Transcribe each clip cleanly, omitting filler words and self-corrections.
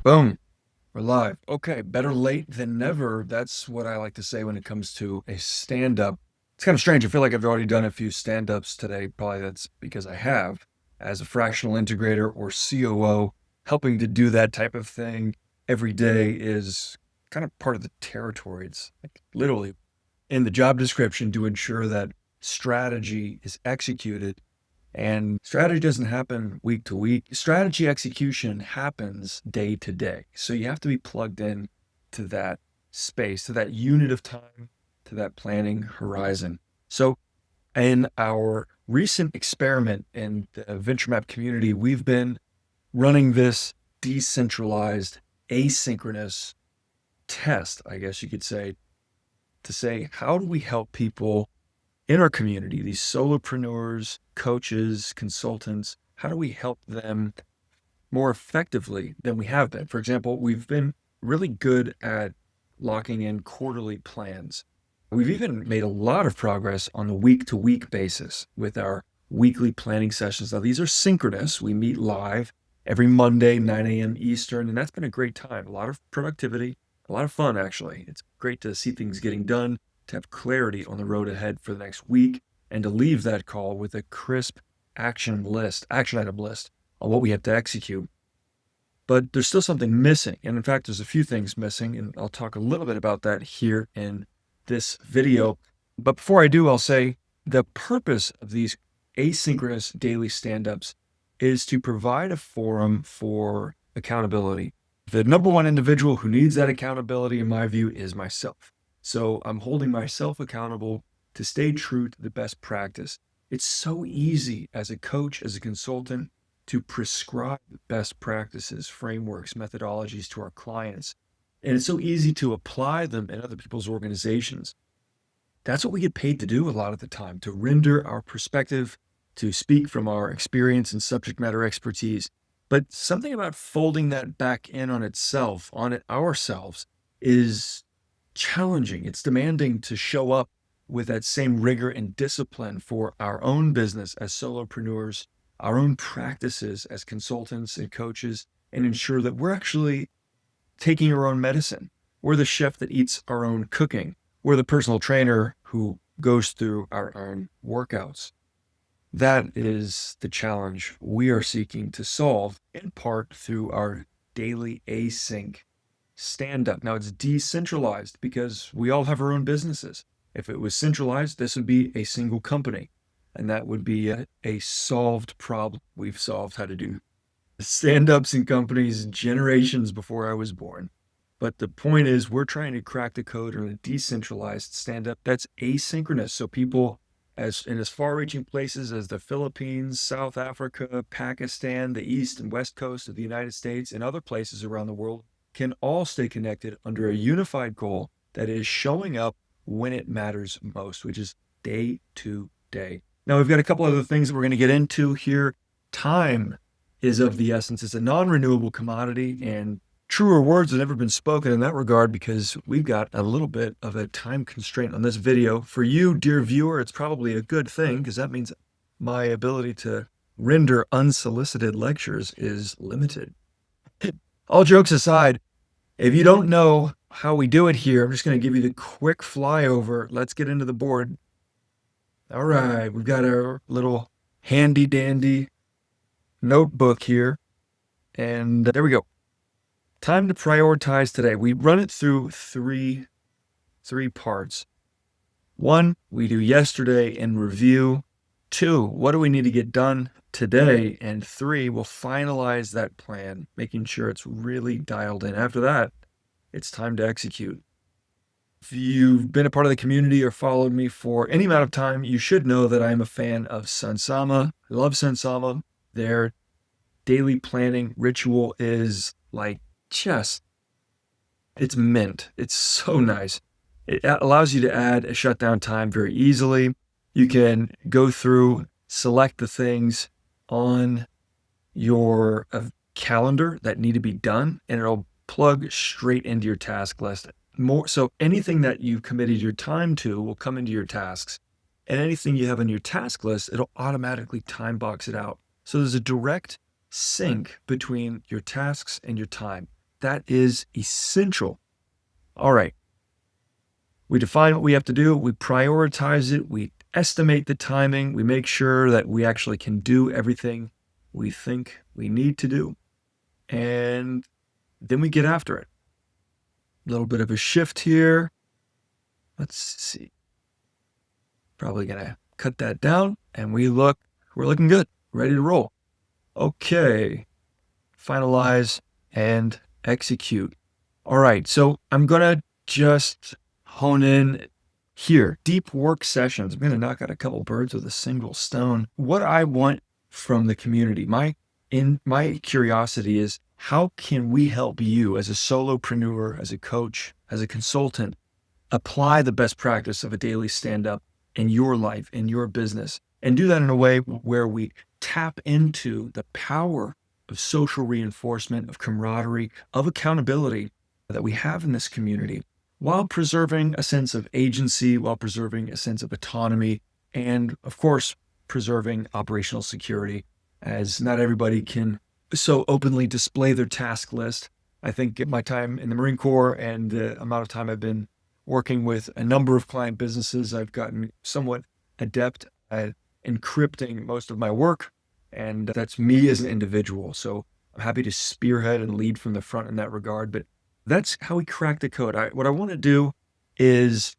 Boom, we're live. Okay, better late than never. That's what I like to say when it comes to a stand-up. It's kind of strange. I feel like I've already done a few stand-ups today. Probably that's because I have, as a fractional integrator or COO, helping to do that type of thing every day is kind of part of the territory. It's like literally in the job description to ensure that strategy is executed, and strategy doesn't happen week to week. Strategy execution happens day to day. So you have to be plugged in to that space, to that unit of time, to that planning horizon. So in our recent experiment in the VentureMap community, we've been running this decentralized, asynchronous test, I guess you could say, to say, how do we help people in our community, these solopreneurs, coaches, consultants, how do we help them more effectively than we have been? For example, we've been really good at locking in quarterly plans. We've even made a lot of progress on the week to week basis with our weekly planning sessions. Now, these are synchronous. We meet live every Monday, 9 a.m. Eastern, and that's been a great time. A lot of productivity, a lot of fun, actually. It's great to see things getting done, to have clarity on the road ahead for the next week, and to leave that call with a crisp action item list on what we have to execute. But there's still something missing. And in fact, there's a few things missing, and I'll talk a little bit about that here in this video. But before I do, I'll say the purpose of these asynchronous daily stand-ups is to provide a forum for accountability. The number one individual who needs that accountability, in my view, is myself. So I'm holding myself accountable to stay true to the best practice. It's so easy as a coach, as a consultant, to prescribe best practices, frameworks, methodologies to our clients. And it's so easy to apply them in other people's organizations. That's what we get paid to do a lot of the time, to render our perspective, to speak from our experience and subject matter expertise. But something about folding that back in on itself, on it ourselves, is challenging. It's demanding to show up with that same rigor and discipline for our own business as solopreneurs, our own practices as consultants and coaches, and ensure that we're actually taking our own medicine. We're the chef that eats our own cooking. We're the personal trainer who goes through our own workouts. That is the challenge we are seeking to solve, in part through our daily async stand up. Now, it's decentralized because we all have our own businesses. If it was centralized, this would be a single company, and that would be a solved problem. We've solved how to do stand ups in companies generations before I was born. But the point is, we're trying to crack the code on a decentralized stand up that's asynchronous. So people in as far reaching places as the Philippines, South Africa, Pakistan, the East and West Coast of the United States, and other places around the world can all stay connected under a unified goal that is showing up when it matters most, which is day to day. Now, we've got a couple other things that we're going to get into here. Time is of the essence. It's a non-renewable commodity, and truer words have never been spoken in that regard because we've got a little bit of a time constraint on this video. For you, dear viewer, it's probably a good thing because that means my ability to render unsolicited lectures is limited. All jokes aside, if you don't know how we do it here, I'm just going to give you the quick flyover. Let's get into the board. All right, we've got our little handy dandy notebook here. And there we go. Time to prioritize today. We run it through three parts. One, we do yesterday in review. Two, what do we need to get done today? And three, we'll finalize that plan, making sure it's really dialed in. After that, it's time to execute. If you've been a part of the community or followed me for any amount of time, you should know that I'm a fan of Sunsama. I love Sunsama. Their daily planning ritual is like just, it's mint. It's so nice. It allows you to add a shutdown time very easily. You can go through, select the things on your calendar that need to be done, and it'll plug straight into your task list. So anything that you've committed your time to will come into your tasks, and anything you have on your task list, it'll automatically time box it out. So there's a direct sync between your tasks and your time. That is essential. All right. We define what we have to do. We prioritize it. We estimate the timing. We make sure that we actually can do everything we think we need to do. And then we get after it. A little bit of a shift here. Let's see. Probably going to cut that down. And we're looking good. Ready to roll. Okay. Finalize and execute. All right. So I'm going to just hone in here. Deep work sessions. I'm going to knock out a couple birds with a single stone. What I want from the community, my curiosity is, how can we help you as a solopreneur, as a coach, as a consultant, apply the best practice of a daily stand-up in your life, in your business, and do that in a way where we tap into the power of social reinforcement, of camaraderie, of accountability that we have in this community, while preserving a sense of agency, while preserving a sense of autonomy, and of course, preserving operational security, as not everybody can so openly display their task list. I think my time in the Marine Corps and the amount of time I've been working with a number of client businesses, I've gotten somewhat adept at encrypting most of my work, and that's me as an individual. So I'm happy to spearhead and lead from the front in that regard, but that's how we crack the code. What I want to do is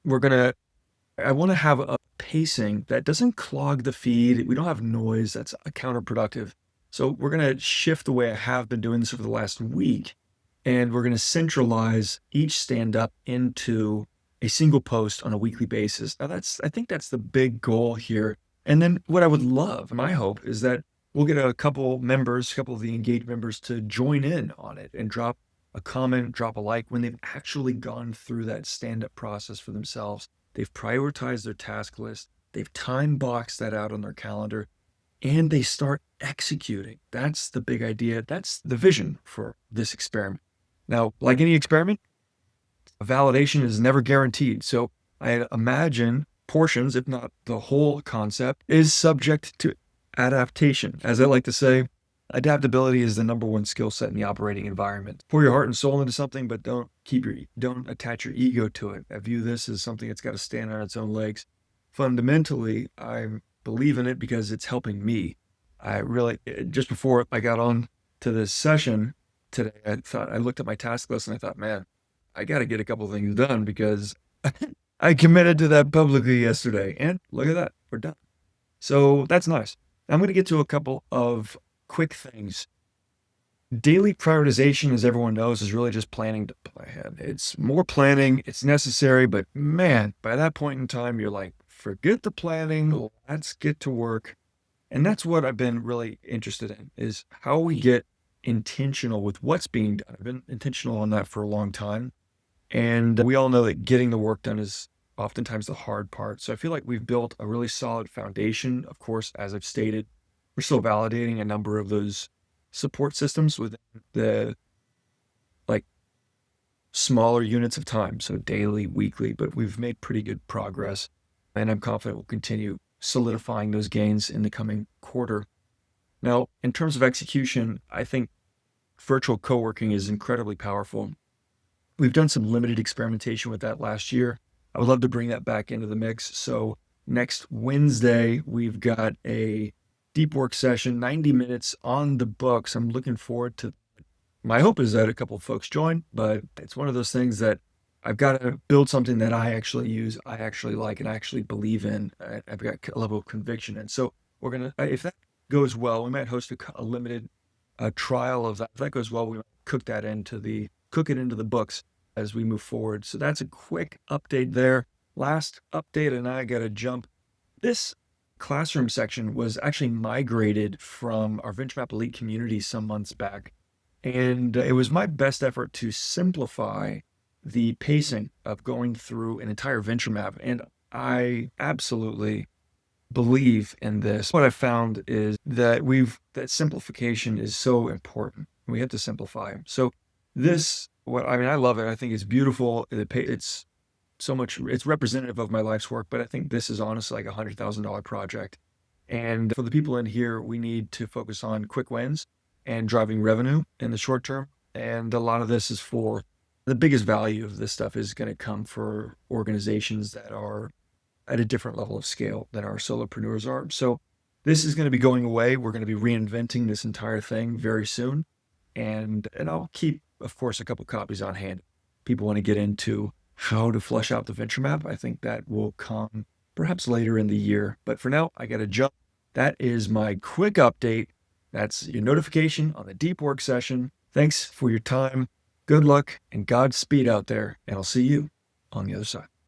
I want to have a pacing that doesn't clog the feed. We don't have noise. That's counterproductive. So we're going to shift the way I have been doing this over the last week, and we're going to centralize each stand-up into a single post on a weekly basis. Now I think that's the big goal here. And then what I would love, my hope, is that we'll get a couple of the engaged members to join in on it and drop a comment, drop a like when they've actually gone through that stand-up process for themselves. They've prioritized their task list. They've time boxed that out on their calendar, and they start executing. That's the big idea. That's the vision for this experiment. Now, like any experiment, validation is never guaranteed. So I imagine portions, if not the whole concept, is subject to adaptation. As I like to say, adaptability is the number one skill set in the operating environment. Pour your heart and soul into something, but don't attach your ego to it. I view this as something that's got to stand on its own legs. Fundamentally, I believe in it because it's helping me. I really, just before I got on to this session today, I looked at my task list and I thought, man, I got to get a couple things done because I committed to that publicly yesterday. And look at that, we're done. So that's nice. I'm going to get to a couple of quick things. Daily prioritization, as everyone knows, is really just planning to plan ahead. It's more planning, it's necessary, but man, by that point in time, you're like, forget the planning, let's get to work. And that's what I've been really interested in, is how we get intentional with what's being done. I've been intentional on that for a long time. And we all know that getting the work done is oftentimes the hard part. So I feel like we've built a really solid foundation. Of course, as I've stated, we're still validating a number of those support systems within the smaller units of time. So daily, weekly, but we've made pretty good progress. And I'm confident we'll continue solidifying those gains in the coming quarter. Now, in terms of execution, I think virtual co-working is incredibly powerful. We've done some limited experimentation with that last year. I would love to bring that back into the mix. So next Wednesday, we've got a deep work session, 90 minutes on the books. I'm looking forward to, my hope is that a couple of folks join, but it's one of those things that I've got to build something that I actually use, I actually like, and I actually believe in. I've got a level of conviction. And so we're going to, if that goes well, we might host a limited trial of that. If that goes well, we might cook it into the books as we move forward. So that's a quick update there. Last update, and I got to jump. This classroom section was actually migrated from our VentureMap Elite community some months back. And it was my best effort to simplify the pacing of going through an entire VentureMap. And I absolutely believe in this. What I found is that that simplification is so important. We have to simplify. So I love it. I think it's beautiful. It's representative of my life's work, but I think this is honestly like $100,000 project. And for the people in here, we need to focus on quick wins and driving revenue in the short term. And a lot of this is for the biggest value of this stuff is going to come for organizations that are at a different level of scale than our solopreneurs are. So this is going to be going away. We're going to be reinventing this entire thing very soon. And I'll keep, of course, a couple copies on hand. People want to get into how to flesh out the venture map. I think that will come perhaps later in the year. But for now, I got to jump. That is my quick update. That's your notification on the deep work session. Thanks for your time. Good luck and Godspeed out there. And I'll see you on the other side.